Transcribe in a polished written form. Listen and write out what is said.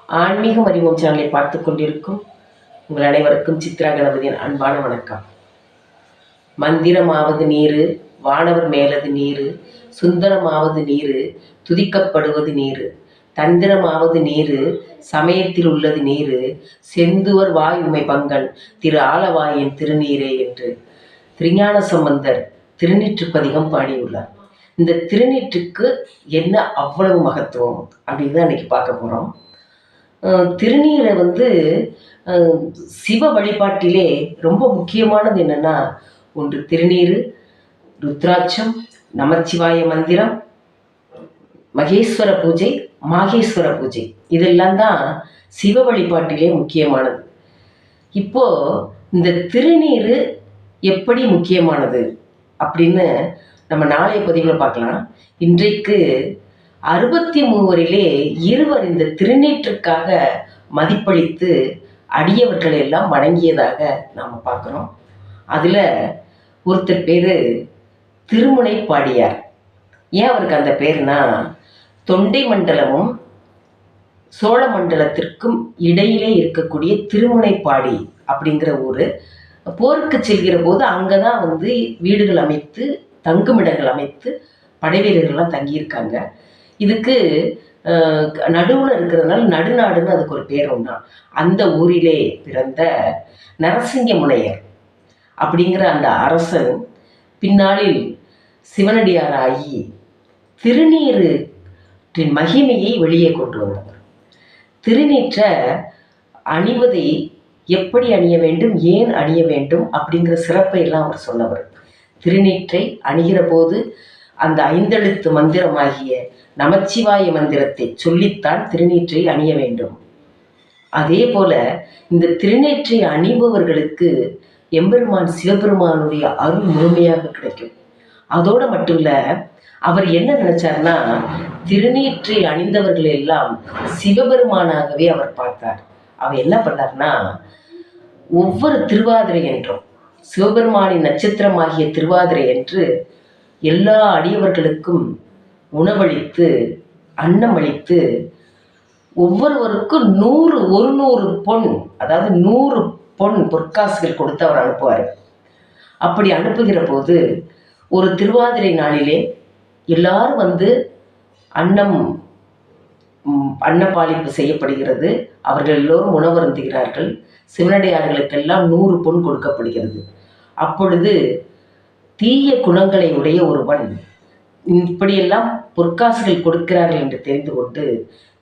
ஆன்மீகம் அறிவோம் சேனலை பார்த்து கொண்டிருக்கும் உங்கள் அனைவருக்கும் சித்ரா கணபதியின் அன்பான வணக்கம். மந்திரமாவது நீரு, வானவர் மேலது நீரு, சுந்தரமாவது நீரு, துதிக்கப்படுவது நீரு, தந்திரமாவது நீரு, சமயத்தில் உள்ளது நீரு, செந்துவர் வாய் உமை பங்கன் திரு ஆலவாயின் திருநீரே என்று திருஞான சம்பந்தர் திருநீற்றுப்பதிகம் பாடியுள்ளார். இந்த திருநீற்றுக்கு என்ன அவ்வளவு மகத்துவம் அப்படின்னு தான் இன்னைக்கு பார்க்க போகிறோம். திருநீரை சிவ வழிபாட்டிலே ரொம்ப முக்கியமானது என்னன்னா, ஒன்று திருநீரு, ருத்ராட்சம், நமச்சிவாய மந்திரம், மகேஸ்வர பூஜை, மாகேஸ்வர பூஜை, இதெல்லாம் தான் சிவ வழிபாட்டிலே முக்கியமானது. இப்போ இந்த திருநீரு எப்படி முக்கியமானது அப்படின்னு நம்ம நாளைய பதிவில் பார்க்கலாம். இன்றைக்கு 63 இருவர் இந்த திருநீற்றுக்காக மதிப்பளித்து அடியவர்களை எல்லாம் வணங்கியதாக நாம் பார்க்குறோம். அதில் ஒருத்தர் பேர் திருமுனைப்பாடியார். ஏன் அவருக்கு அந்த பேர்னா, தொண்டை மண்டலமும் சோழ மண்டலத்திற்கும் இடையிலே இருக்கக்கூடிய திருமுனைப்பாடி அப்படிங்கிற ஊர். போருக்கு செல்கிற போது அங்கே தான் வீடுகள் அமைத்து தங்குமிடங்கள் அமைத்து படை வீரர்கள்லாம் தங்கியிருக்காங்க. இதுக்கு நடுவில் இருக்கிறதுனால நடுநாடுன்னு அதுக்கு ஒரு பேர் உண்டா. அந்த ஊரிலே பிறந்த நரசிங்க முனையர் அப்படிங்கிற அந்த அரசன் பின்னாளில் சிவனடியாராகி திருநீரின் மகிமையை வெளியே கொண்டு வந்தவர். திருநீற்றை அணிவதை எப்படி அணிய வேண்டும், ஏன் அணிய வேண்டும் அப்படிங்கிற சிறப்பை எல்லாம் அவர் சொன்னவர். திருநீற்றை அணிகிற போது அந்த 5 எழுத்து மந்திரமாகிய நமச்சிவாய மந்திரத்தை சொல்லித்தான் திருநீற்றை அணிய வேண்டும். அதே போல இந்த திருநீற்றை அணிபவர்களுக்கு எம்பெருமான் சிவபெருமானுடைய அருள் முழுமையாக கிடைக்கும். அதோடு மட்டும் இல்லை, அவர் என்ன நினைச்சார்னா, திருநீற்றை அணிந்தவர்கள் எல்லாம் சிவபெருமானாகவே அவர் பார்த்தார். அவர் என்ன பண்ணார்னா, ஒவ்வொரு திருவாதிரை என்றும் சிவபெருமானின் நட்சத்திரமாகிய திருவாதிரை என்று எல்லா அடியவர்களுக்கும் உணவளித்து அன்னமளித்து ஒவ்வொருவருக்கும் 100 பொன், அதாவது 100 பொன் பொற்காசுகள் கொடுத்து அவர் அனுப்புவார். அப்படி அனுப்புகிற போது ஒரு திருவாதிரை நாளிலே எல்லாரும் அன்னப்பாலிப்பு செய்யப்படுகிறது. அவர்கள் எல்லோரும் உணவருந்துகிறார்கள். சிவனடியார்களுக்கெல்லாம் 100 பொன் கொடுக்கப்படுகிறது. அப்பொழுது தீய குணங்களை உடைய ஒருவன் இப்படியெல்லாம் பொற்காசுகள் கொடுக்கிறார்கள் என்று தெரிந்து கொண்டு